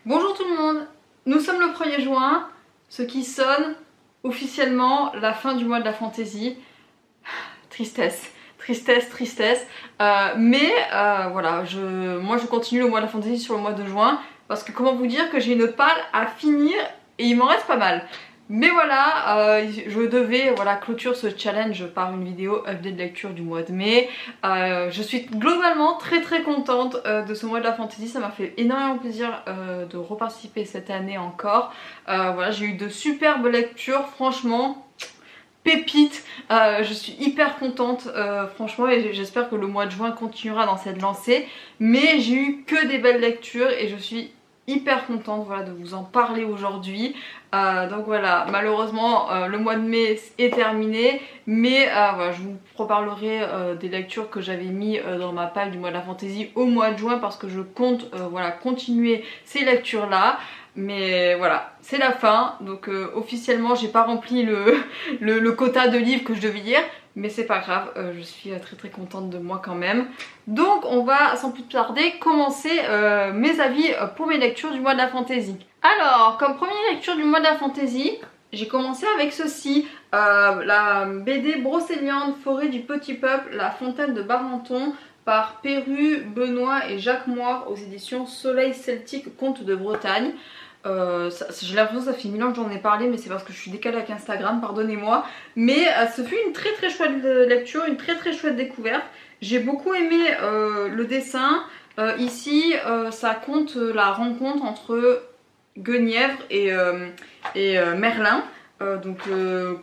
Bonjour tout le monde, nous sommes le 1er juin, ce qui sonne officiellement la fin du mois de la fantaisie. Tristesse, tristesse, tristesse. Voilà, moi je continue le mois de la fantaisie sur le mois de juin parce que comment vous dire que j'ai une palle à finir et il m'en reste pas mal. Mais voilà, je devais clôturer ce challenge par une vidéo update lecture du mois de mai. Je suis globalement très contente de ce mois de la fantaisie, ça m'a fait énormément plaisir de reparticiper cette année encore. Voilà, j'ai eu de superbes lectures, franchement, pépite. Je suis hyper contente franchement et j'espère que le mois de juin continuera dans cette lancée. Mais j'ai eu que des belles lectures et je suis hyper contente de vous en parler aujourd'hui. Donc voilà, malheureusement le mois de mai est terminé, mais voilà, je vous reparlerai des lectures que j'avais mis dans ma palle du mois de la fantaisie au mois de juin parce que je compte continuer ces lectures là. Mais voilà, c'est la fin, donc officiellement j'ai pas rempli le quota de livres que je devais lire. Mais c'est pas grave, je suis très contente de moi quand même. Donc on va sans plus tarder commencer mes avis pour mes lectures du mois de la fantaisie. Alors, comme première lecture du mois de la fantaisie, j'ai commencé avec ceci, la BD Brocéliande, Forêt du Petit Peuple, La Fontaine de Barenton par Perru, Benoît et Jacques Moir aux éditions Soleil Celtique, Comte de Bretagne. J'ai l'impression que ça fait 1000 ans que j'en ai parlé, mais c'est parce que je suis décalée avec Instagram, pardonnez-moi. Mais ce fut une très chouette lecture, une très chouette découverte. J'ai beaucoup aimé le dessin. Ici, ça compte la rencontre entre Guenièvre et Merlin.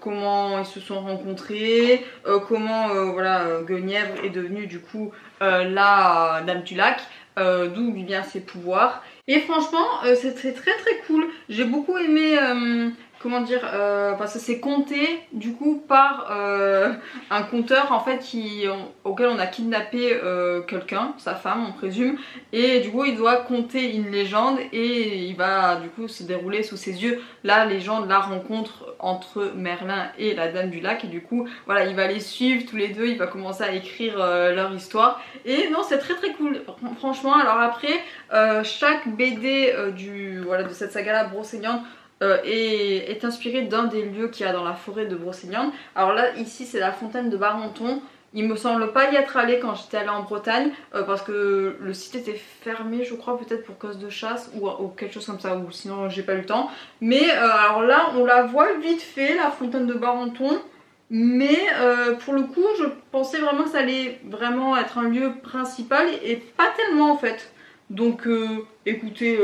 Comment ils se sont rencontrés, comment Guenièvre est devenue du coup la Dame du Lac, d'où lui vient ses pouvoirs. Et franchement c'est très cool, j'ai beaucoup aimé parce que c'est conté du coup par un conteur en fait auquel on a kidnappé quelqu'un, sa femme on présume, et du coup il doit conter une légende et il va du coup se dérouler sous ses yeux la légende, la rencontre entre Merlin et la Dame du Lac, et du coup voilà il va les suivre tous les deux, il va commencer à écrire leur histoire et non c'est très cool franchement. Alors après chaque BD de cette saga là Brocéliande est inspiré d'un des lieux qu'il y a dans la forêt de Brocéliande. Alors là ici c'est la fontaine de Barenton. Il me semble pas y être allée quand j'étais allée en Bretagne parce que le site était fermé je crois, peut-être pour cause de chasse ou quelque chose comme ça, ou sinon j'ai pas eu le temps. Mais alors là on la voit vite fait, la fontaine de Barenton. Mais pour le coup je pensais vraiment que ça allait vraiment être un lieu principal et pas tellement en fait. Donc écoutez,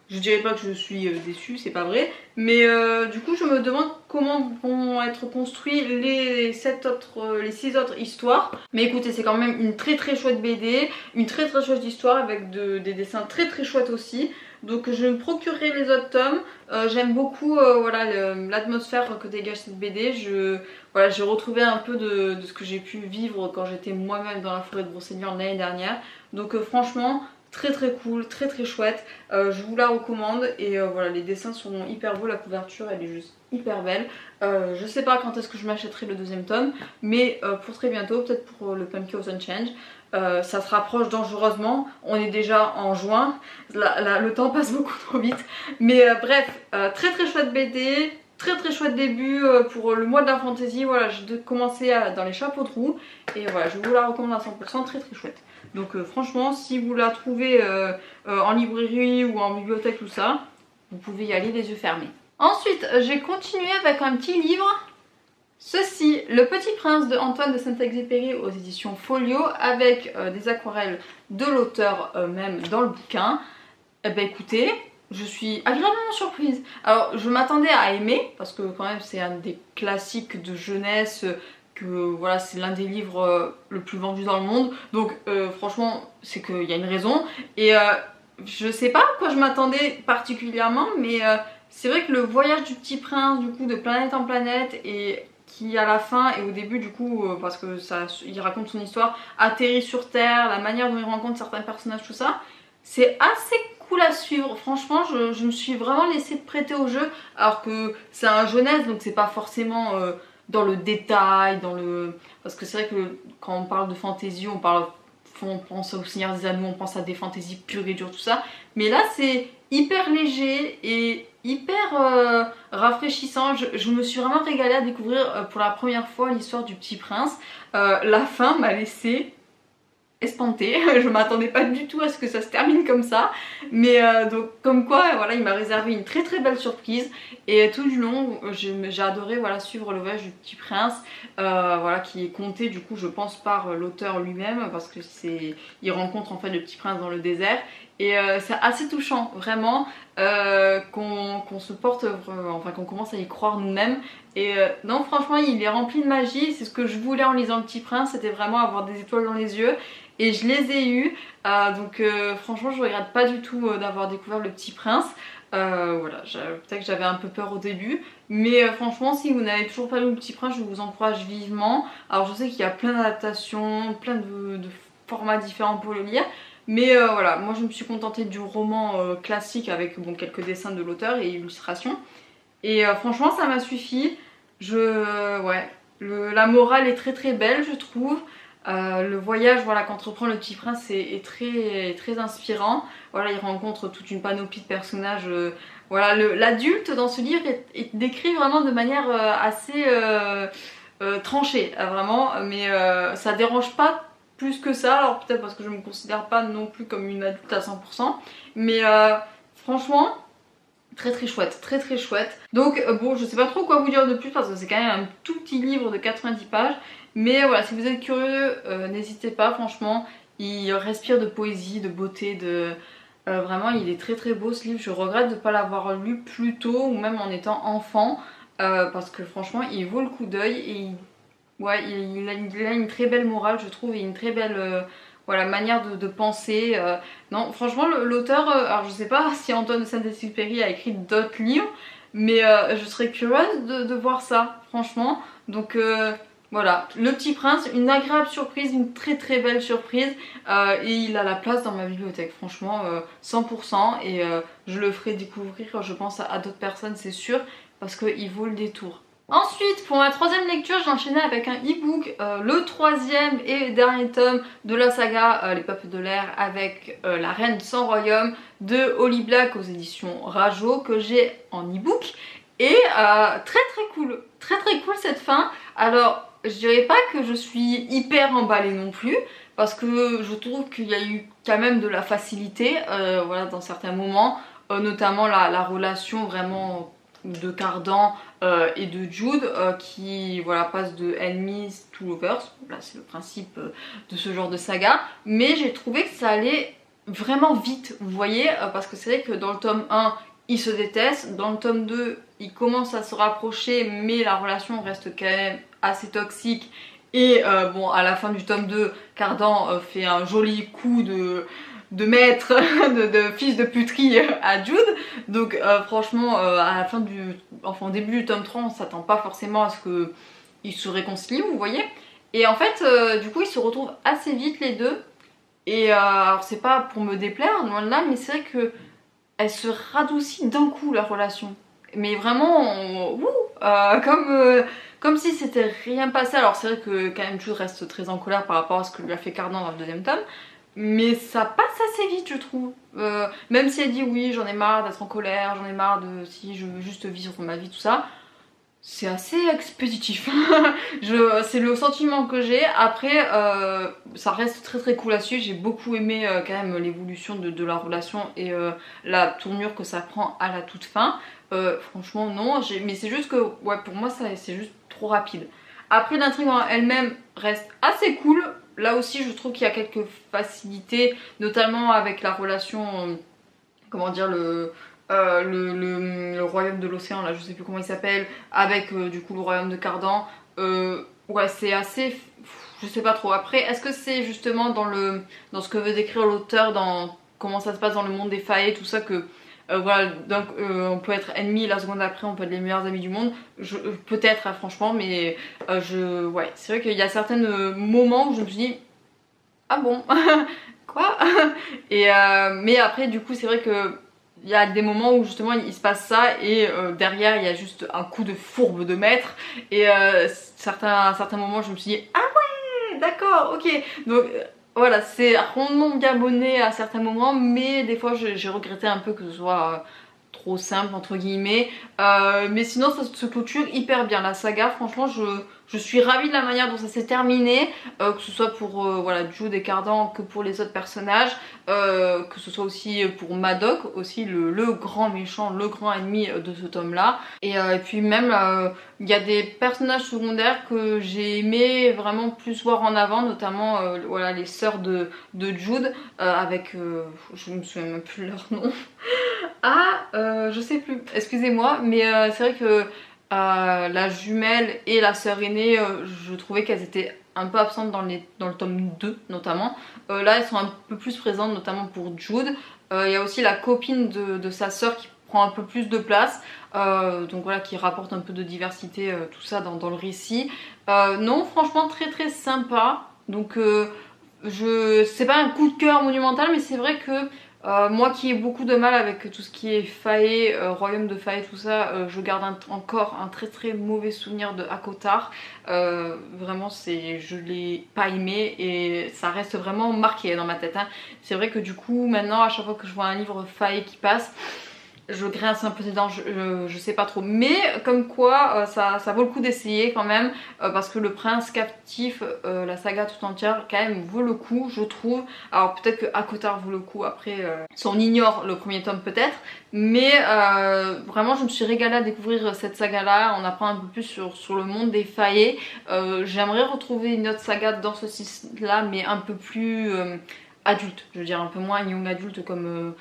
je dirais pas que je suis déçue, c'est pas vrai. Mais du coup je me demande comment vont être construits les 6 autres histoires. Mais écoutez, c'est quand même une très chouette BD, une très chouette histoire avec des dessins très chouettes aussi. Donc je me procurerai les autres tomes. J'aime beaucoup l'atmosphère que dégage cette BD. J'ai retrouvé un peu de ce que j'ai pu vivre quand j'étais moi-même dans la forêt de Brocéliande l'année dernière. Donc franchement très cool, très chouette. Je vous la recommande et voilà, les dessins sont hyper beaux, la couverture elle est juste hyper belle. Je sais pas quand est-ce que je m'achèterai le deuxième tome, mais pour très bientôt, peut-être pour le Pumpkin Ocean Change. Ça se rapproche dangereusement, on est déjà en juin, le temps passe beaucoup trop vite. Mais bref, très chouette BD, très chouette début pour le mois de la fantaisie. Voilà, j'ai commencé dans les chapeaux de roue et voilà, je vous la recommande à 100%, très chouette. Donc franchement, si vous la trouvez en librairie ou en bibliothèque, tout ça, vous pouvez y aller les yeux fermés. Ensuite, j'ai continué avec un petit livre. Ceci, Le Petit Prince de Antoine de Saint-Exupéry aux éditions Folio, avec des aquarelles de l'auteur même dans le bouquin. Eh ben écoutez, je suis agréablement surprise. Alors je m'attendais à aimer, parce que quand même c'est un des classiques de jeunesse, que voilà, c'est l'un des livres le plus vendu dans le monde. Donc franchement c'est qu'il y a une raison. Et je sais pas à quoi je m'attendais particulièrement, mais c'est vrai que le voyage du petit prince du coup de planète en planète, et qui à la fin et au début du coup parce que il raconte son histoire, atterrit sur Terre, la manière dont il rencontre certains personnages, tout ça, c'est assez cool à suivre. Franchement je me suis vraiment laissée prêter au jeu, alors que c'est un jeunesse donc c'est pas forcément dans le détail, parce que c'est vrai que quand on parle de fantasy on parle on pense au Seigneur des Anneaux, on pense à des fantaisies pures et dures, tout ça. Mais là c'est hyper léger et hyper rafraîchissant. Je me suis vraiment régalée à découvrir pour la première fois l'histoire du Petit Prince. La fin m'a laissée espantée, je m'attendais pas du tout à ce que ça se termine comme ça, mais donc comme quoi voilà, il m'a réservé une très très belle surprise et tout du long j'ai adoré voilà, suivre le voyage du Petit Prince, voilà, qui est conté du coup je pense par l'auteur lui-même, parce que il rencontre en fait le Petit Prince dans le désert et c'est assez touchant vraiment, qu'on se porte, enfin qu'on commence à y croire nous-mêmes. Et non, franchement il est rempli de magie, c'est ce que je voulais en lisant le Petit Prince, c'était vraiment avoir des étoiles dans les yeux. Et je les ai eus, donc franchement je regrette pas du tout d'avoir découvert le Petit Prince. Voilà, peut-être que j'avais un peu peur au début, mais franchement si vous n'avez toujours pas lu le Petit Prince, je vous encourage vivement. Alors je sais qu'il y a plein d'adaptations, plein de formats différents pour le lire, mais voilà, moi je me suis contentée du roman classique avec bon, quelques dessins de l'auteur et illustrations. Et franchement ça m'a suffi. Ouais, la morale est très très belle je trouve. Le voyage voilà, qu'entreprend le Petit Prince est très inspirant. Voilà, il rencontre toute une panoplie de personnages. Voilà, l'adulte dans ce livre est décrit vraiment de manière assez tranchée, vraiment, mais ça dérange pas plus que ça. Alors peut-être parce que je me considère pas non plus comme une adulte à 100%, mais franchement très très chouette, très très chouette. Donc bon, je sais pas trop quoi vous dire de plus parce que c'est quand même un tout petit livre de 90 pages. Mais voilà, si vous êtes curieux, n'hésitez pas, franchement. Il respire de poésie, de beauté, vraiment il est très très beau ce livre. Je regrette de ne pas l'avoir lu plus tôt ou même en étant enfant. Parce que franchement il vaut le coup d'œil et ouais, il a une très belle morale je trouve et une très belle... voilà, manière de penser. Non, franchement, l'auteur, alors je sais pas si Antoine de Saint-Exupéry a écrit d'autres livres, mais je serais curieuse de voir ça, franchement. Donc voilà, Le Petit Prince, une agréable surprise, une très très belle surprise. Et il a la place dans ma bibliothèque, franchement, 100%. Et je le ferai découvrir, je pense, à d'autres personnes, c'est sûr, parce qu'il vaut le détour. Ensuite, pour ma troisième lecture, j'ai enchaîné avec un e-book, le troisième et dernier tome de la saga Les Peuples de l'air avec La Reine sans royaume de Holly Black aux éditions Rajo, que j'ai en e-book. Et très très cool cette fin. Alors, je dirais pas que je suis hyper emballée non plus, parce que je trouve qu'il y a eu quand même de la facilité voilà, dans certains moments, notamment la relation vraiment de Cardan et de Jude qui voilà, passe de enemies to lovers. Là c'est le principe de ce genre de saga, mais j'ai trouvé que ça allait vraiment vite, vous voyez, parce que c'est vrai que dans le tome 1 ils se détestent, dans le tome 2 ils commencent à se rapprocher mais la relation reste quand même assez toxique. Et bon, à la fin du tome 2, Cardan fait un joli coup de maître, de fils de puterie à Jude. Donc franchement, à la fin enfin au début du tome 3, on s'attend pas forcément à ce qu'ils se réconcilient, vous voyez. Et en fait, du coup, ils se retrouvent assez vite les deux. Et alors c'est pas pour me déplaire, loin de là, mais c'est vrai que elle se radoucit d'un coup leur relation. Mais vraiment, comme si c'était rien passé. Alors c'est vrai que quand même Jude reste très en colère par rapport à ce que lui a fait Cardan dans le deuxième tome. Mais ça passe assez vite je trouve. Même si elle dit oui j'en ai marre d'être en colère, j'en ai marre de si je veux juste vivre ma vie tout ça. C'est assez expéditif. C'est le sentiment que j'ai. Après ça reste très très cool à suivre. J'ai beaucoup aimé quand même l'évolution de la relation et la tournure que ça prend à la toute fin. Franchement non, mais c'est juste que ouais, pour moi c'est juste trop rapide. Après l'intrigue en elle-même reste assez cool. Là aussi je trouve qu'il y a quelques facilités, notamment avec la relation, comment dire, le royaume de l'océan, là je sais plus comment il s'appelle, avec du coup le royaume de Cardan. Ouais c'est assez, je sais pas trop. Après est-ce que c'est justement dans ce que veut décrire l'auteur, dans comment ça se passe dans le monde des faées, tout ça, que voilà, donc on peut être ennemi, la seconde après on peut être les meilleurs amis du monde, peut-être franchement, mais ouais, c'est vrai qu'il y a certains moments où je me suis dit ah bon quoi. Et mais après du coup c'est vrai que il y a des moments où justement il se passe ça et derrière il y a juste un coup de fourbe de maître et certains moments je me suis dit ah ouais d'accord ok, donc voilà, c'est rondement bien abonné à certains moments, mais des fois j'ai regretté un peu que ce soit trop simple entre guillemets, mais sinon ça se clôture hyper bien la saga. Franchement je suis ravie de la manière dont ça s'est terminé, que ce soit pour voilà, Jude et Cardan que pour les autres personnages, que ce soit aussi pour Madoc, aussi le grand méchant, le grand ennemi de ce tome là, et puis même il y a des personnages secondaires que j'ai aimé vraiment plus voir en avant, notamment voilà, les sœurs de Jude, avec je me souviens même plus leur nom. Je sais plus, excusez-moi, mais c'est vrai que la jumelle et la sœur aînée, je trouvais qu'elles étaient un peu absentes dans le tome 2 notamment. Là elles sont un peu plus présentes, notamment pour Jude. Il y a aussi la copine de sa sœur qui prend un peu plus de place, donc voilà, qui rapporte un peu de diversité, tout ça dans le récit. Non, franchement très très sympa, donc c'est pas un coup de cœur monumental, mais c'est vrai que moi qui ai beaucoup de mal avec tout ce qui est Fae, royaume de Fae, tout ça, je garde encore un très très mauvais souvenir de ACOTAR. Vraiment, je l'ai pas aimé et ça reste vraiment marqué dans ma tête, hein. C'est vrai que du coup, maintenant, à chaque fois que je vois un livre Fae qui passe, je grince un peu des dents, je sais pas trop. Mais comme quoi, ça vaut le coup d'essayer quand même, parce que le prince captif, la saga tout entière, quand même vaut le coup, je trouve. Alors peut-être que ACOTAR vaut le coup, après, si on ignore le premier tome peut-être. Mais vraiment, je me suis régalée à découvrir cette saga-là, on apprend un peu plus sur le monde des Fae. J'aimerais retrouver une autre saga dans ce style-là, mais un peu plus adulte, je veux dire un peu moins young adulte comme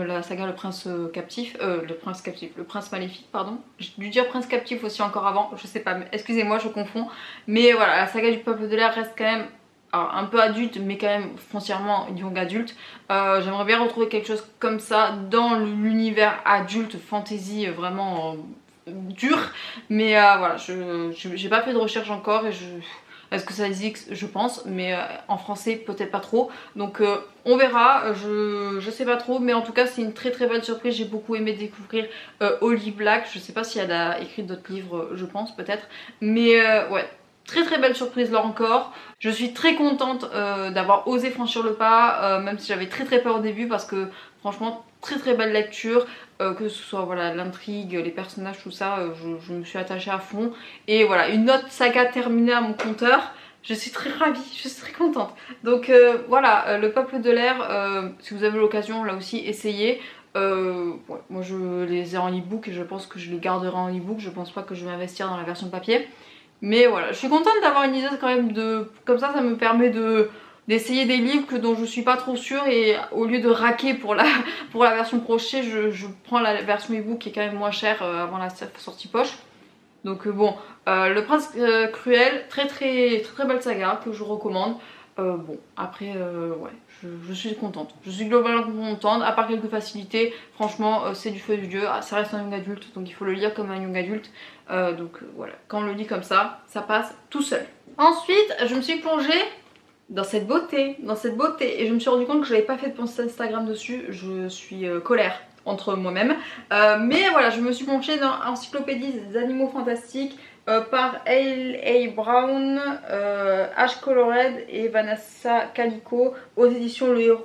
la saga Le Prince Captif, le Prince Maléfique, pardon. J'ai dû dire Prince Captif aussi encore avant, je sais pas, excusez-moi, je confonds. Mais voilà, la saga du Peuple de l'air reste quand même un peu adulte, mais quand même foncièrement young adulte. J'aimerais bien retrouver quelque chose comme ça dans l'univers adulte, fantasy, vraiment dur. Mais voilà, j'ai pas fait de recherche encore et est-ce que ça existe? Je pense, mais en français peut-être pas trop. Donc on verra, je sais pas trop, mais en tout cas c'est une très très belle surprise. J'ai beaucoup aimé découvrir Holly Black. Je sais pas si elle a écrit d'autres livres, je pense peut-être. Mais ouais, très très belle surprise là encore. Je suis très contente d'avoir osé franchir le pas, même si j'avais très très peur au début, parce que franchement très très belle lecture, que ce soit voilà, l'intrigue, les personnages, tout ça, je me suis attachée à fond. Et voilà, une autre saga terminée à mon compteur. Je suis très ravie, je suis très contente. Donc voilà, Le Peuple de l'air, si vous avez l'occasion là aussi, essayez. Ouais, moi je les ai en e-book et je pense que je les garderai en e-book. Je pense pas que je vais investir dans la version papier. Mais voilà, je suis contente d'avoir une idée quand même de... Comme ça me permet d'essayer des livres dont je suis pas trop sûre, et au lieu de raquer pour la version crochet, je prends la version ebook qui est quand même moins chère avant la sortie poche. Donc bon, Le Prince Cruel, très très très très belle saga que je recommande. Bon, après, ouais, je suis contente. Je suis globalement contente, à part quelques facilités. Franchement, c'est du feu du dieu. Ah, ça reste un young adulte, donc il faut le lire comme un young adulte. Donc voilà, quand on le lit comme ça passe tout seul. Ensuite, je me suis plongée dans cette beauté, et je me suis rendu compte que je n'avais pas fait de post Instagram dessus. Je suis colère entre moi-même. Mais voilà, je me suis plongée dans Encyclopédie des animaux fantastiques par A.L.A. Brown, H. Colored et Vanessa Calico aux éditions Le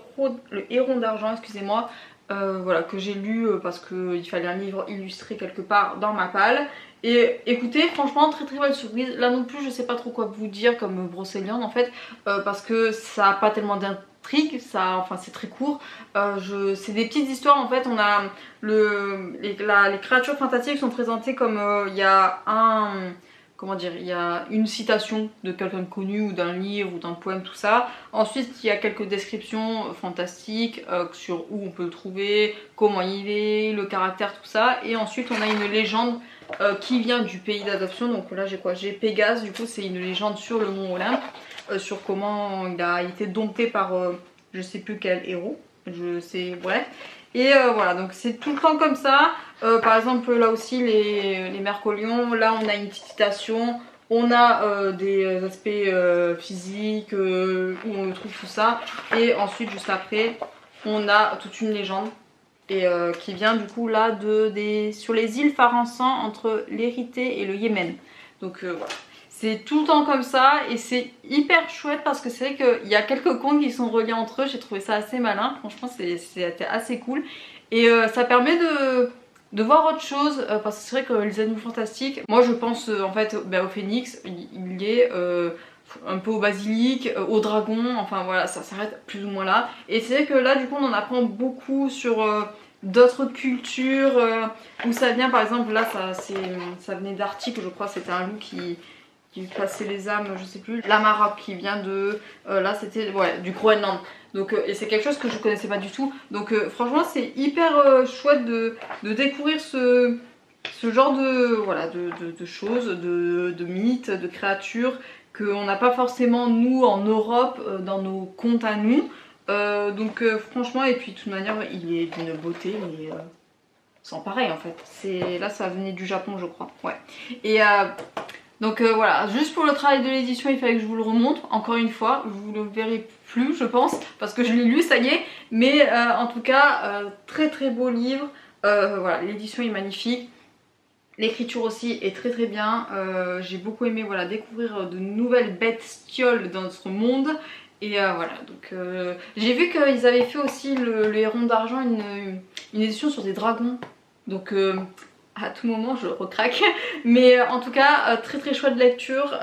Héron d'Argent, excusez-moi. Voilà, que j'ai lu parce qu'il fallait un livre illustré quelque part dans ma palle. Et écoutez, franchement très très belle surprise. Là non plus je sais pas trop quoi vous dire comme Brocéliande en fait, parce que ça a pas tellement d'intrigue, enfin c'est très court. C'est des petites histoires en fait. On a les créatures fantastiques sont présentées comme il y a comment dire, il y a une citation de quelqu'un de connu ou d'un livre ou d'un poème, tout ça. Ensuite, il y a quelques descriptions fantastiques sur où on peut le trouver, comment il est, le caractère, tout ça. Et ensuite, on a une légende qui vient du pays d'adoption. Donc là, j'ai quoi? J'ai Pégase, du coup, c'est une légende sur le mont Olympe, sur comment il a été dompté par je sais plus quel héros. Bref. Et voilà, donc c'est tout le temps comme ça. Par exemple, là aussi, les Mercolions, là on a une petite citation, on a des aspects physiques où on trouve tout ça. Et ensuite, juste après, on a toute une légende. Et qui vient du coup là sur les îles Pharansan entre l'Érythrée et le Yémen. Donc voilà. c'est tout le temps comme ça et c'est hyper chouette parce que c'est vrai qu'il y a quelques contes qui sont reliés entre eux, j'ai trouvé ça assez malin, franchement c'était assez cool et ça permet de voir autre chose parce que c'est vrai que les animaux fantastiques, moi je pense en fait au phénix, il est un peu au basilic, au dragon, enfin voilà, ça s'arrête plus ou moins là. Et c'est vrai que là du coup on en apprend beaucoup sur d'autres cultures, où ça vient par exemple, là ça venait d'Arctique je crois, c'était un loup qui passait les âmes, je sais plus, l'Amarok qui vient de, là c'était ouais, du Groenland. Donc, et c'est quelque chose que je connaissais pas du tout. Donc franchement c'est hyper chouette de découvrir ce genre de, voilà, de choses, de mythes, de créatures qu'on n'a pas forcément nous en Europe dans nos contes à nous. Donc franchement, et puis de toute manière il est d'une beauté mais sans pareil en fait. Là ça venait du Japon je crois. Ouais. Et donc voilà, juste pour le travail de l'édition il fallait que je vous le remonte. Encore une fois, vous le verrez plus je pense parce que je l'ai lu ça y est. Mais en tout cas très très beau livre. Voilà, l'édition est magnifique. L'écriture aussi est très très bien, j'ai beaucoup aimé voilà, découvrir de nouvelles bestioles dans notre monde. Et voilà, donc j'ai vu qu'ils avaient fait aussi le Héron d'Argent, une édition sur des dragons. Donc à tout moment je recraque. Mais en tout cas, très très chouette lecture.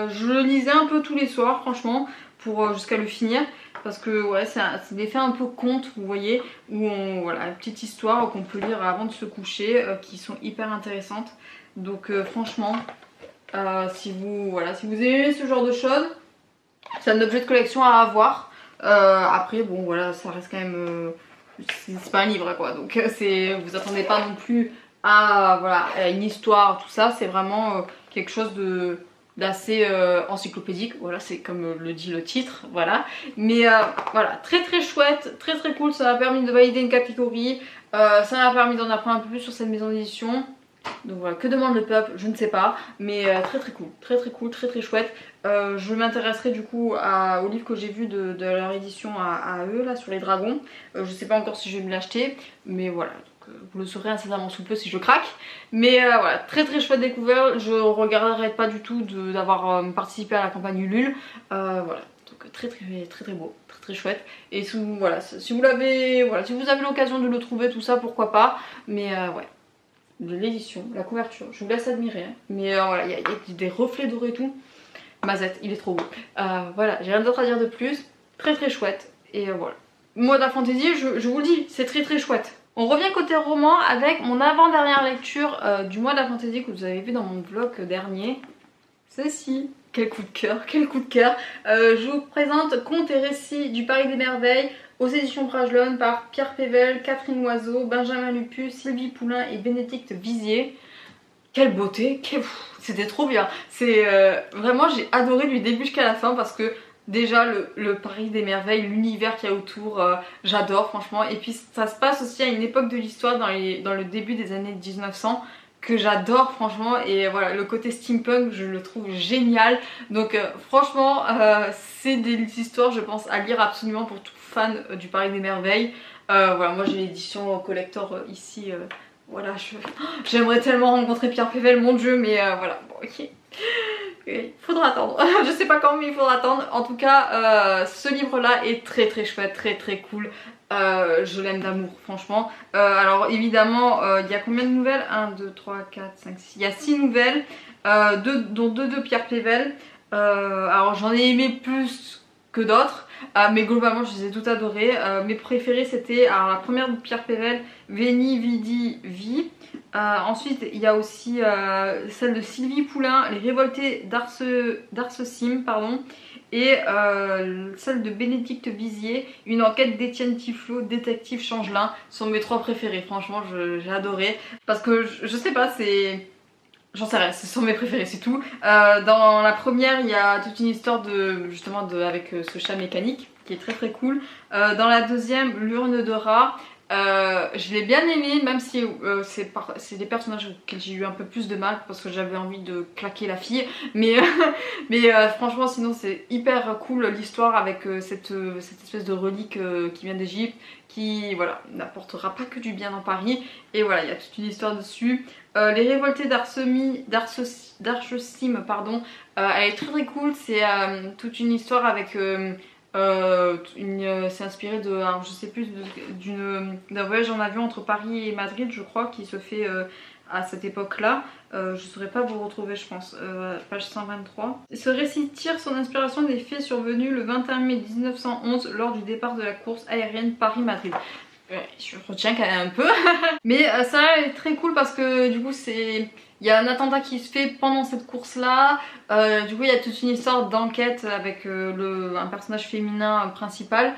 Je le lisais un peu tous les soirs franchement, pour jusqu'à le finir. Parce que ouais, c'est des faits un peu contes, vous voyez, où voilà, une petite histoire qu'on peut lire avant de se coucher, qui sont hyper intéressantes. Donc franchement, si vous aimez ce genre de choses, c'est un objet de collection à avoir. Après, bon voilà, ça reste quand même, c'est pas un livre quoi, donc vous attendez pas non plus à une histoire, tout ça, c'est vraiment quelque chose d'assez encyclopédique, voilà, c'est comme le dit le titre, voilà. Mais voilà, très très chouette, très très cool, ça m'a permis de valider une catégorie, ça m'a permis d'en apprendre un peu plus sur cette maison d'édition. Donc voilà, que demande le peuple, je ne sais pas, mais très très cool, très très cool, très très chouette. Je m'intéresserai du coup au livre que j'ai vu de leur édition à eux, là, sur les dragons. Je sais pas encore si je vais me l'acheter, mais voilà. Vous le saurez incessamment sous peu si je craque. Mais voilà, très très chouette découverte. Je regarderai pas du tout d'avoir participé à la campagne Ulule. Voilà, donc très très très très beau, très très chouette. Et voilà, si vous avez l'occasion de le trouver, tout ça, pourquoi pas. Mais ouais, de l'édition, la couverture, je vous laisse admirer. Hein. Mais voilà, il y a des reflets dorés et tout. Mazette, il est trop beau. Voilà, j'ai rien d'autre à dire de plus. Très très chouette. Et voilà. Moda Fantasy, je vous le dis, c'est très très chouette. On revient côté roman avec mon avant-dernière lecture du mois de la fantaisie que vous avez vu dans mon vlog dernier. Ceci, quel coup de cœur, quel coup de cœur. Je vous présente Contes et récits du Paris des Merveilles aux éditions Bragelonne par Pierre Pével, Catherine Loiseau, Benjamin Lupus, Sylvie Poulain et Bénédicte Vizier. Quelle beauté, c'était trop bien. C'est vraiment, j'ai adoré du début jusqu'à la fin parce que déjà le Paris des Merveilles, l'univers qu'il y a autour, j'adore franchement. Et puis ça se passe aussi à une époque de l'histoire dans le début des années 1900 que j'adore franchement. Et voilà, le côté steampunk je le trouve génial. Donc franchement c'est des histoires je pense à lire absolument pour tout fan du Paris des Merveilles. Voilà, moi j'ai l'édition collector ici. Voilà, j'aimerais tellement rencontrer Pierre Pével, mon dieu, mais voilà, bon ok. Il faudra attendre, je sais pas quand mais il faudra attendre. En tout cas ce livre là est très très chouette, très très cool. Je l'aime d'amour franchement. Alors évidemment il y a combien de nouvelles? 1, 2, 3, 4, 5, 6. Il y a 6 nouvelles, dont 2 de Pierre Pével. Alors j'en ai aimé plus que d'autres. Mais globalement je les ai toutes adorées. Mes préférées c'était la première de Pierre Pével, Veni Vidi Vi. Ensuite il y a aussi celle de Sylvie Poulain, Les Révoltés d'Arsecim, pardon. Et celle de Bénédicte Vizier, Une enquête d'Étienne Tiflot, détective Changelin. Sont mes 3 préférées, franchement j'ai adoré. Parce que je sais pas, j'en sais rien, ce sont mes préférés, c'est tout. Dans la première, il y a toute une histoire avec ce chat mécanique qui est très très cool. Dans la deuxième, L'urne de rat. Je l'ai bien aimé, même si c'est des personnages auxquels j'ai eu un peu plus de mal parce que j'avais envie de claquer la fille. Mais, franchement, sinon c'est hyper cool l'histoire avec cette espèce de relique qui vient d'Égypte, qui voilà, n'apportera pas que du bien dans Paris. Et voilà, il y a toute une histoire dessus. Les révoltés d'Archocime, pardon, elle est très très cool. C'est toute une histoire avec... c'est inspiré de, alors je sais plus, d'un voyage en avion entre Paris et Madrid, je crois, qui se fait à cette époque-là. Je saurais pas vous retrouver, je pense, page 123. Ce récit tire son inspiration des faits survenus le 21 mai 1911 lors du départ de la course aérienne Paris-Madrid. Je retiens quand même un peu. Mais ça est très cool parce que du coup il y a un attentat qui se fait pendant cette course là. Du coup il y a toute une histoire d'enquête avec un personnage féminin principal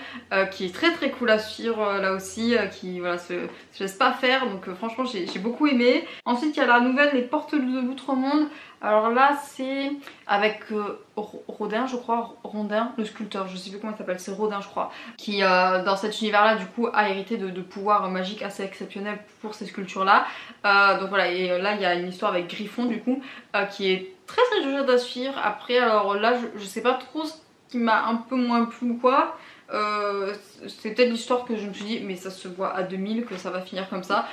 qui est très très cool à suivre là aussi, qui voilà, se laisse pas faire, donc franchement j'ai beaucoup aimé. Ensuite il y a la nouvelle Les Portes de l'Outre-Monde. Alors là c'est avec Rodin, je crois, Rondin, le sculpteur, je sais plus comment il s'appelle, c'est Rodin je crois, qui dans cet univers là du coup a hérité de pouvoirs magiques assez exceptionnels pour ces sculptures là. Donc voilà, et là il y a une histoire avec Griffon du coup qui est très très chouette à suivre. Après alors là je sais pas trop ce qui m'a un peu moins plu ou quoi. C'est peut-être l'histoire que je me suis dit mais ça se voit à 2000 que ça va finir comme ça.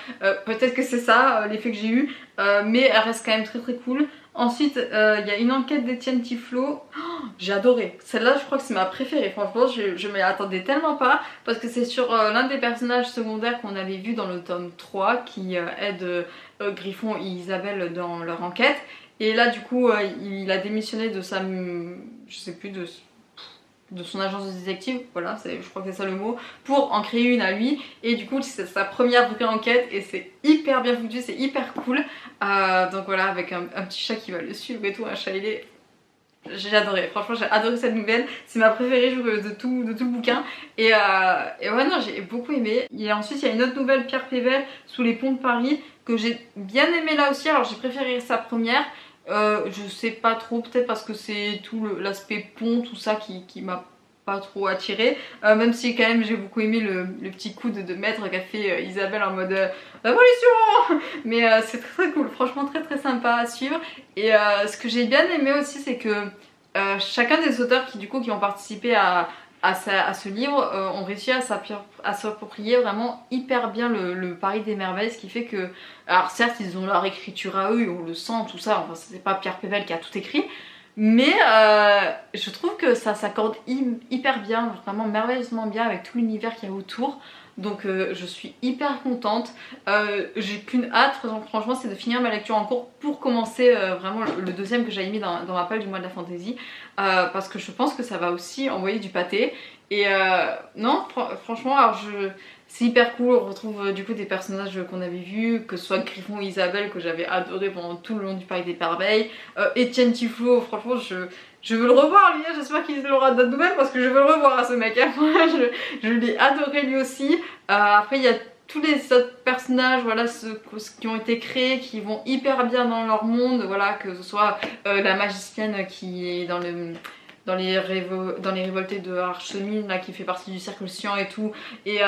Peut-être que c'est ça l'effet que j'ai eu, mais elle reste quand même très très cool. Ensuite il y a une enquête d'Étienne Tiflo. Oh, j'ai adoré, celle-là je crois que c'est ma préférée, franchement je m'y attendais tellement pas parce que c'est sur l'un des personnages secondaires qu'on avait vu dans le tome 3 qui aide Griffon et Isabelle dans leur enquête. Et là du coup il a démissionné de sa, je sais plus, de son agence de détective, voilà, je crois que c'est ça le mot, pour en créer une à lui. Et du coup c'est sa première vraie enquête et c'est hyper bien foutu, c'est hyper cool. Donc voilà, avec un petit chat qui va le suivre et tout, un chat ailé. J'ai adoré, franchement j'ai adoré cette nouvelle, c'est ma préférée de tout le bouquin. Et ouais non, j'ai beaucoup aimé. Et ensuite il y a une autre nouvelle, Pierre Pével, Sous les ponts de Paris, que j'ai bien aimé là aussi. Alors j'ai préféré sa première. Je sais pas trop, peut-être parce que c'est tout l'aspect pont, tout ça qui m'a pas trop attiré, même si quand même j'ai beaucoup aimé le petit coup de maître qu'a fait Isabelle en mode révolution. Mais c'est très très cool, franchement très très sympa à suivre. Et ce que j'ai bien aimé aussi c'est que chacun des auteurs qui ont participé à ce livre ont réussi à s'approprier vraiment hyper bien le Paris des merveilles, ce qui fait que, alors certes ils ont leur écriture à eux, on le sent tout ça, enfin c'est pas Pierre Pével qui a tout écrit, mais je trouve que ça s'accorde hyper bien, vraiment merveilleusement bien avec tout l'univers qu'il y a autour. Donc je suis hyper contente, j'ai qu'une hâte, franchement c'est de finir ma lecture en cours pour commencer vraiment le deuxième que j'avais mis dans ma pile du mois de la fantaisie, parce que je pense que ça va aussi envoyer du pâté. Et non, franchement alors c'est hyper cool, on retrouve du coup des personnages qu'on avait vus, que ce soit Griffon et Isabelle que j'avais adoré pendant tout le long du Paris des Merveilles, Étienne Tiflo, franchement je veux le revoir lui, hein. J'espère qu'il aura d'autres nouvelles parce que je veux le revoir à ce mec, hein. Je l'ai adoré lui aussi. Après il y a tous les autres personnages, voilà, ceux qui ont été créés, qui vont hyper bien dans leur monde, voilà, que ce soit la magicienne qui est dans les révoltés de Archemine là, qui fait partie du cercle Sian et tout. Et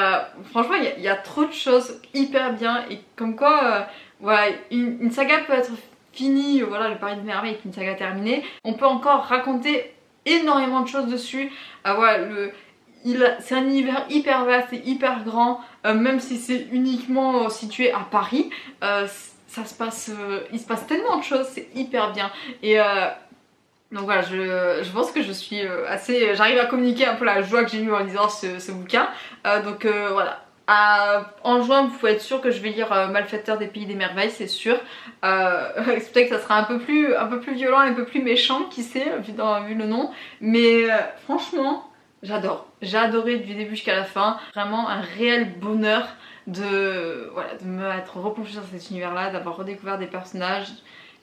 franchement il y a trop de choses hyper bien, et comme quoi voilà, une saga peut être finie, voilà, le Paris des Merveilles est une saga terminée, on peut encore raconter énormément de choses dessus. Voilà, c'est un univers hyper vaste et hyper grand, même si c'est uniquement situé à Paris, il se passe tellement de choses, c'est hyper bien. Et donc voilà, je pense que je suis j'arrive à communiquer un peu la joie que j'ai eue en lisant ce bouquin. Donc voilà. En juin, vous pouvez être sûr que je vais lire Malfaiteur des Pays des Merveilles, c'est sûr. Peut-être que ça sera un peu plus violent, un peu plus méchant, qui sait, vu le nom. Mais franchement, j'adore. J'ai adoré du début jusqu'à la fin. Vraiment un réel bonheur de me être replongée dans cet univers-là, d'avoir redécouvert des personnages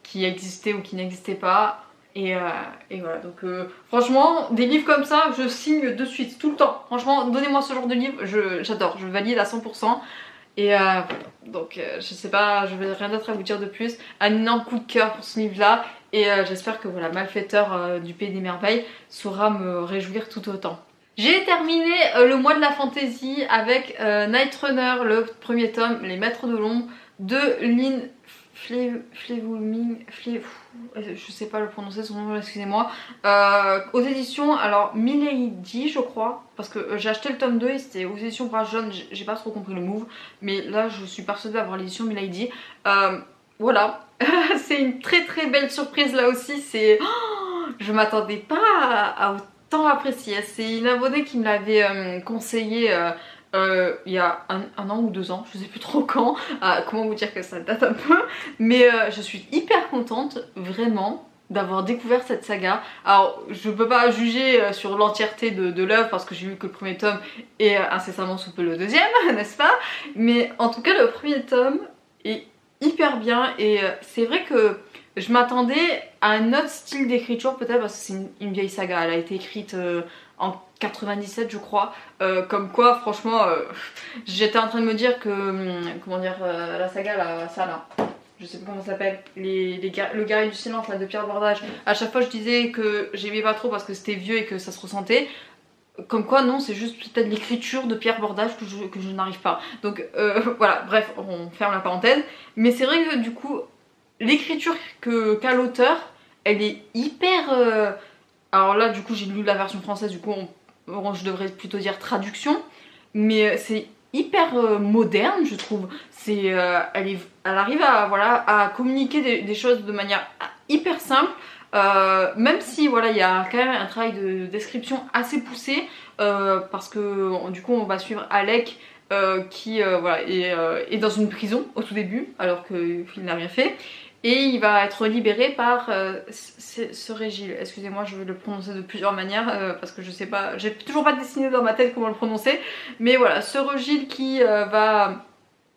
qui existaient ou qui n'existaient pas. Et voilà, donc franchement, des livres comme ça, je signe de suite, tout le temps. Franchement, donnez-moi ce genre de livre, j'adore, je valide à 100%. Et donc je sais pas, je vais rien d'autre à vous dire de plus. Un énorme coup de cœur pour ce livre-là. Et j'espère que voilà, Malfaiteur du Pays des Merveilles saura me réjouir tout autant. J'ai terminé le mois de la fantasy avec Night Runner, le premier tome, Les Maîtres de l'ombre, de Lynn Flewoming, je sais pas le prononcer son nom, excusez-moi, aux éditions, alors Milady je crois, parce que j'ai acheté le tome 2 et c'était aux éditions Bras Jaune, j'ai pas trop compris le move, mais là je suis persuadée d'avoir l'édition Milady. Voilà, c'est une très très belle surprise là aussi, c'est... Oh, je m'attendais pas à autant apprécier, c'est une abonnée qui me l'avait conseillé il y a un an ou 2 ans, je sais plus trop quand, comment vous dire que ça date un peu, mais je suis hyper contente vraiment d'avoir découvert cette saga. Alors je peux pas juger sur l'entièreté de l'œuvre parce que j'ai lu que le premier tome et incessamment sous peu le deuxième, n'est-ce pas? Mais en tout cas le premier tome est hyper bien et c'est vrai que je m'attendais à un autre style d'écriture peut-être parce que c'est une vieille saga, elle a été écrite en 97 je crois, comme quoi franchement j'étais en train de me dire que, comment dire, la saga là, ça là, je sais pas comment ça s'appelle, le guerrier du silence là, de Pierre Bordage, à chaque fois je disais que j'aimais pas trop parce que c'était vieux et que ça se ressentait. Comme quoi non, c'est juste peut-être l'écriture de Pierre Bordage que je n'arrive pas. Donc voilà, bref, on ferme la parenthèse. Mais c'est vrai que du coup, l'écriture qu'a l'auteur, elle est hyper... Alors là du coup j'ai lu la version française, du coup je devrais plutôt dire traduction. Mais c'est hyper moderne je trouve. Elle arrive à, voilà, à communiquer des choses de manière hyper simple. Même si voilà, il y a quand même un travail de description assez poussé parce que du coup on va suivre Alec qui voilà, est dans une prison au tout début alors qu'il n'a rien fait et il va être libéré par ce Régil. Excusez-moi, je vais le prononcer de plusieurs manières parce que je sais pas, j'ai toujours pas dessiné dans ma tête comment le prononcer, mais voilà, ce Régil qui va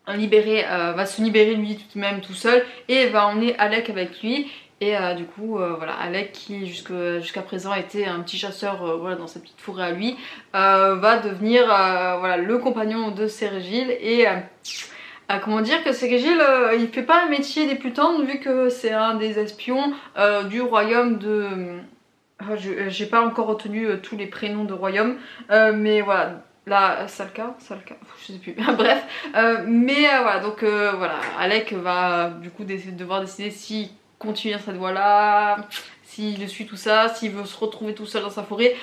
se libérer lui-même tout seul et va emmener Alec avec lui. Et du coup, voilà, Alec qui jusqu'à présent était un petit chasseur voilà, dans sa petite forêt à lui, va devenir voilà, le compagnon de Cérégil. Et comment dire que Cérégil, il fait pas un métier débutant vu que c'est un des espions du royaume de... j'ai pas encore retenu tous les prénoms de royaume, mais voilà. La Salka, je sais plus, bref, mais voilà, donc voilà, Alec va du coup devoir décider s'il continue cette voie-là, s'il le suit tout ça, s'il veut se retrouver tout seul dans sa forêt.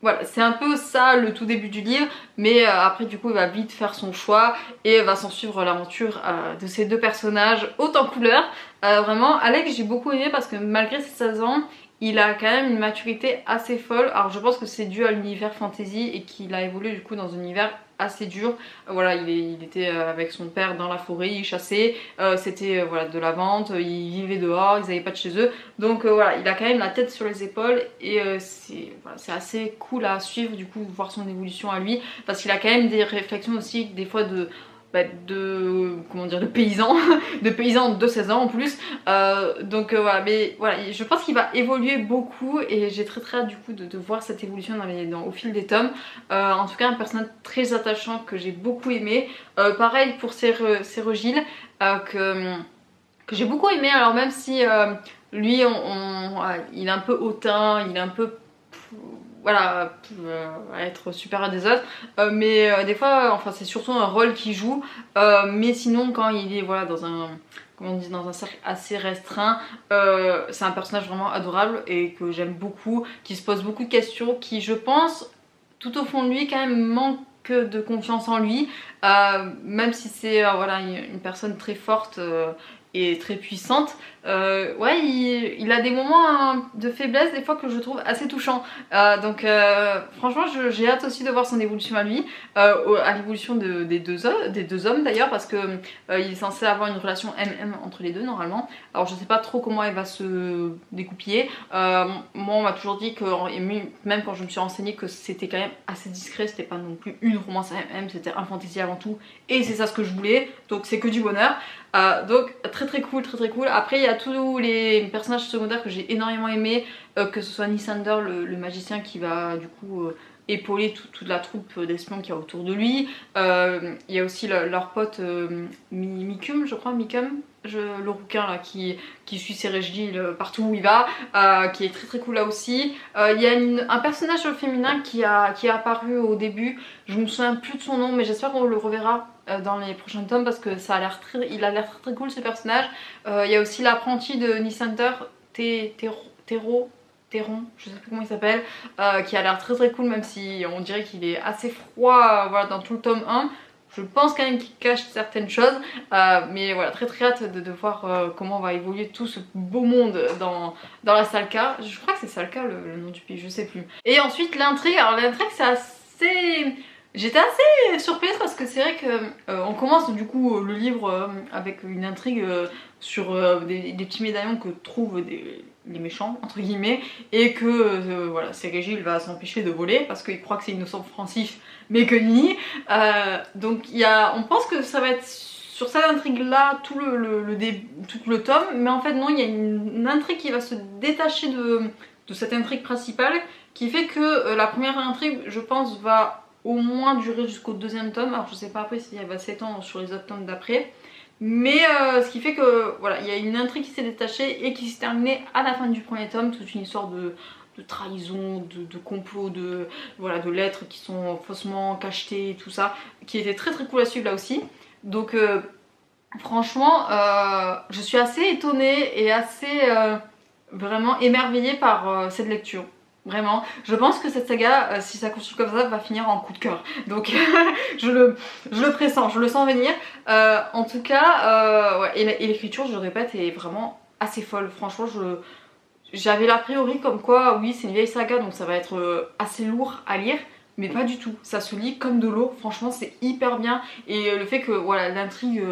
Voilà, c'est un peu ça le tout début du livre, mais après du coup il va vite faire son choix et va s'en suivre l'aventure de ces deux personnages haut en couleur. Vraiment, Alec j'ai beaucoup aimé parce que malgré ses 16 ans, il a quand même une maturité assez folle. Alors je pense que c'est dû à l'univers fantasy et qu'il a évolué du coup dans un univers assez dur. Voilà, il était avec son père dans la forêt, il chassait, c'était voilà, de la vente, ils vivaient dehors, ils n'avaient pas de chez eux. Donc voilà, il a quand même la tête sur les épaules et c'est voilà, assez cool à suivre du coup, voir son évolution à lui. Parce qu'il a quand même des réflexions aussi des fois comment dire, de paysans de paysans de 16 ans en plus, donc voilà, mais voilà, je pense qu'il va évoluer beaucoup et j'ai très hâte du coup de voir cette évolution au fil des tomes. En tout cas un personnage très attachant que j'ai beaucoup aimé, pareil pour Cérégil que j'ai beaucoup aimé. Alors même si lui il est un peu hautain, il est un peu voilà, être supérieur des autres, mais des fois enfin c'est surtout un rôle qu'il joue, mais sinon quand il est voilà dans un, comment on dit, dans un cercle assez restreint, c'est un personnage vraiment adorable et que j'aime beaucoup, qui se pose beaucoup de questions, qui je pense tout au fond de lui quand même manque de confiance en lui, même si c'est voilà, une personne très forte et très puissante. Ouais, il a des moments hein, de faiblesse des fois que je trouve assez touchants. Donc franchement j'ai hâte aussi de voir son évolution à lui, à l'évolution des deux hommes d'ailleurs, parce que il est censé avoir une relation MM entre les deux normalement. Alors je sais pas trop comment elle va se découpiller. Moi on m'a toujours dit que, même quand je me suis renseignée, que c'était quand même assez discret, c'était pas non plus une romance MM, c'était un fantasy avant tout, et c'est ça ce que je voulais, donc c'est que du bonheur. Donc très cool, très cool. Après il y a tous les personnages secondaires que j'ai énormément aimé, que ce soit Nisander le magicien qui va du coup épauler toute la troupe d'espions qu'il y a autour de lui. Il y a aussi leur pote Mikum, je crois, le rouquin là qui suit Cérégiles partout où il va, qui est très cool là aussi. Il y a un personnage féminin qui est apparu au début, je me souviens plus de son nom, mais j'espère qu'on le reverra dans les prochains tomes parce que il a l'air très cool ce personnage. Il y a aussi l'apprenti de Nisander, Théron, je sais plus comment il s'appelle, qui a l'air très cool, même si on dirait qu'il est assez froid voilà, dans tout le tome 1. Je pense quand même qu'il cache certaines choses, mais voilà, très hâte de voir comment va évoluer tout ce beau monde dans la Salka. Je crois que c'est Salka le nom du pays, je sais plus. Et ensuite l'intrigue, alors l'intrigue c'est assez... J'étais assez surprise parce que c'est vrai que on commence du coup le livre avec une intrigue sur des petits médaillons que trouvent les méchants entre guillemets, et que voilà, Cérégiles va s'empêcher de voler parce qu'il croit que c'est inoffensif mais que ni. Donc on pense que ça va être sur cette intrigue là tout le tome, mais en fait non, il y a une intrigue qui va se détacher de cette intrigue principale, qui fait que la première intrigue je pense va au moins durer jusqu'au deuxième tome. Alors je sais pas après si elle va s'étendre sur les autres tomes d'après, mais ce qui fait que voilà, il y a une intrigue qui s'est détachée et qui s'est terminée à la fin du premier tome, toute une histoire de trahison, de complot, voilà, de lettres qui sont faussement cachetées et tout ça, qui était très cool à suivre là aussi. Donc franchement je suis assez étonnée et assez vraiment émerveillée par cette lecture. Vraiment, je pense que cette saga, si ça continue comme ça, va finir en coup de cœur. Donc je le pressens, je le sens venir. En tout cas, ouais, et l'écriture, je le répète, est vraiment assez folle. Franchement, j'avais l'a priori comme quoi, oui, c'est une vieille saga, donc ça va être assez lourd à lire. Mais pas du tout, ça se lit comme de l'eau, franchement c'est hyper bien. Et le fait que voilà, l'intrigue...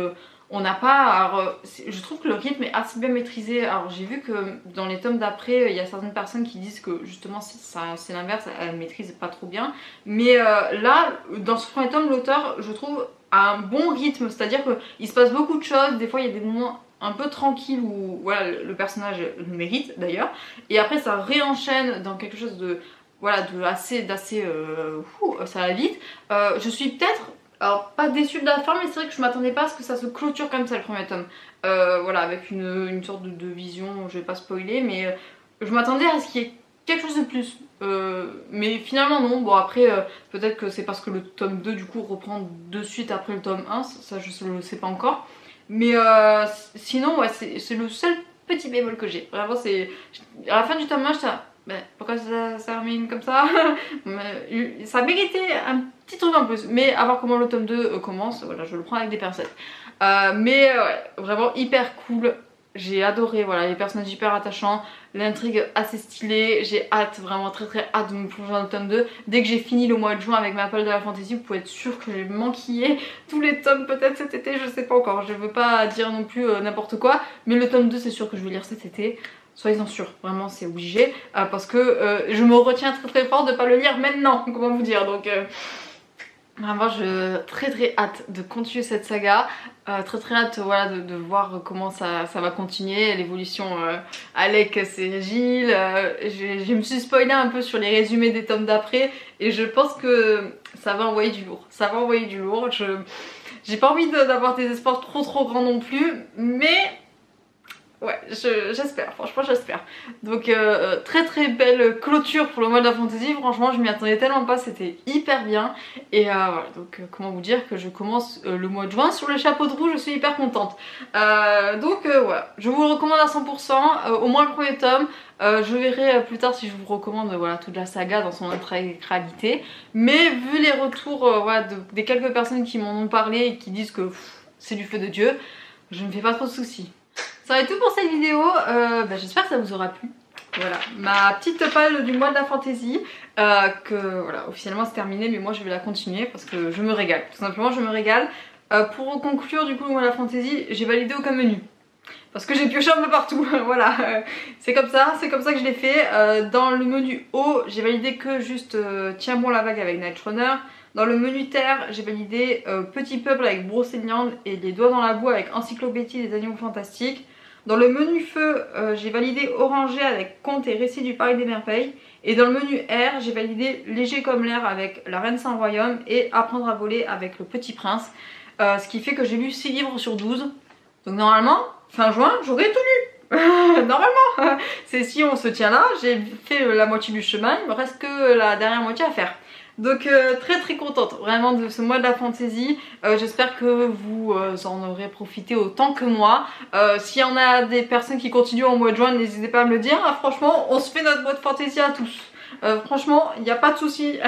on n'a pas, alors je trouve que le rythme est assez bien maîtrisé. Alors j'ai vu que dans les tomes d'après, il y a certaines personnes qui disent que justement c'est l'inverse, elle maîtrise pas trop bien. Mais là, dans ce premier tome, l'auteur, je trouve, a un bon rythme, c'est-à-dire qu'il se passe beaucoup de choses. Des fois il y a des moments un peu tranquilles où voilà, le personnage le mérite d'ailleurs. Et après ça réenchaîne dans quelque chose de, voilà, d'assez, ça va vite. Je suis peut-être... Alors pas déçue de la fin, mais c'est vrai que je m'attendais pas à ce que ça se clôture comme ça le premier tome. Voilà, avec une sorte de vision, je vais pas spoiler, mais je m'attendais à ce qu'il y ait quelque chose de plus. Mais finalement non, bon après peut-être que c'est parce que le tome 2 du coup reprend de suite après le tome 1, ça je le sais pas encore. Mais sinon ouais, c'est le seul petit bémol que j'ai. Vraiment c'est... À la fin du tome 1 j'étais là, ben, pourquoi ça termine comme ça? Ça méritait un petit truc en plus, mais à voir comment le tome 2 commence, voilà, je le prends avec des pincettes. Mais ouais, vraiment hyper cool, j'ai adoré, voilà, les personnages hyper attachants, l'intrigue assez stylée, j'ai hâte, vraiment très hâte de me plonger dans le tome 2. Dès que j'ai fini le mois de juin avec ma pile de la fantasy, vous pouvez être sûr que je vais manquiller tous les tomes peut-être cet été, je sais pas encore, je veux pas dire non plus n'importe quoi, mais le tome 2 c'est sûr que je vais lire cet été. Soyez-en sûrs, vraiment c'est obligé, parce que je me retiens très fort de pas le lire maintenant, comment vous dire, donc vraiment je très hâte de continuer cette saga, très hâte voilà, de voir comment ça va continuer, l'évolution Alec Cérégiles, je me suis spoilé un peu sur les résumés des tomes d'après et je pense que ça va envoyer du lourd, j'ai pas envie d'avoir des espoirs trop grands non plus, mais... ouais, j'espère, franchement j'espère. Donc très belle clôture pour le mois de la fantasy, franchement je m'y attendais tellement pas, c'était hyper bien. Et voilà, donc comment vous dire que je commence le mois de juin sur le chapeau de roue, je suis hyper contente. Donc voilà, je vous le recommande à 100%, au moins le premier tome. Je verrai plus tard si je vous recommande voilà, toute la saga dans son intégralité. Mais vu les retours voilà, des quelques personnes qui m'en ont parlé et qui disent que c'est du feu de Dieu, je ne me fais pas trop de soucis. Ça va être tout pour cette vidéo, j'espère que ça vous aura plu. Voilà, ma petite palle du mois de la fantasy, que voilà, officiellement c'est terminé, mais moi je vais la continuer parce que je me régale, tout simplement je me régale. Pour conclure du coup le mois de la fantasy, j'ai validé aucun menu. Parce que j'ai pioché un peu partout, voilà, c'est comme ça que je l'ai fait. Dans le menu haut, j'ai validé que juste Tiens bon la vague avec Night Runner. Dans le menu terre, j'ai validé Petit Peuple avec Brocéliande et Les Doigts dans la boue avec Encyclopédie des animaux fantastiques. Dans le menu feu, j'ai validé Orangé avec Conte et Récit du Parc des Merveilles. Et dans le menu air, j'ai validé Léger comme l'air avec La Reine sans royaume et Apprendre à voler avec Le Petit Prince. Ce qui fait que j'ai lu 6 livres sur 12. Donc normalement, fin juin, j'aurai tout lu. Normalement. C'est si on se tient là, j'ai fait la moitié du chemin, il me reste que la dernière moitié à faire. Donc très très contente vraiment de ce mois de la fantaisie. J'espère que vous en aurez profité autant que moi. S'il y en a des personnes qui continuent au mois de juin, n'hésitez pas à me le dire. Franchement, on se fait notre mois de fantaisie à tous. Franchement, il n'y a pas de souci.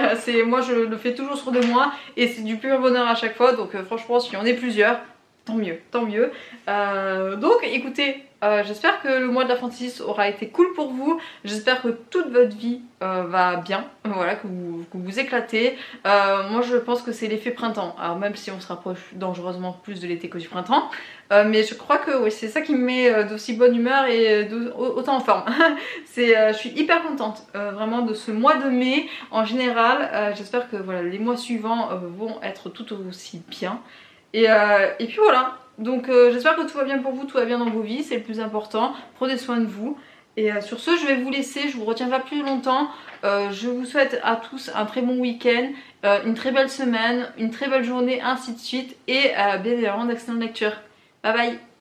Moi, je le fais toujours sur 2 mois et c'est du pur bonheur à chaque fois. Donc franchement, s'il y en a plusieurs, tant mieux, tant mieux. Donc écoutez, j'espère que le mois de la fantaisie aura été cool pour vous. J'espère que toute votre vie va bien, voilà, que vous éclatez. Moi je pense que c'est l'effet printemps. Alors même si on se rapproche dangereusement plus de l'été que du printemps. Mais je crois que oui, c'est ça qui me met d'aussi bonne humeur et autant en forme. Je suis hyper contente vraiment de ce mois de mai en général. J'espère que voilà, les mois suivants vont être tout aussi bien. Et puis voilà, donc j'espère que tout va bien pour vous, tout va bien dans vos vies, c'est le plus important. Prenez soin de vous. Et sur ce, je vais vous laisser, je vous retiens pas plus longtemps. Je vous souhaite à tous un très bon week-end, une très belle semaine, une très belle journée, ainsi de suite. Et bien évidemment d'excellentes lectures. Bye bye!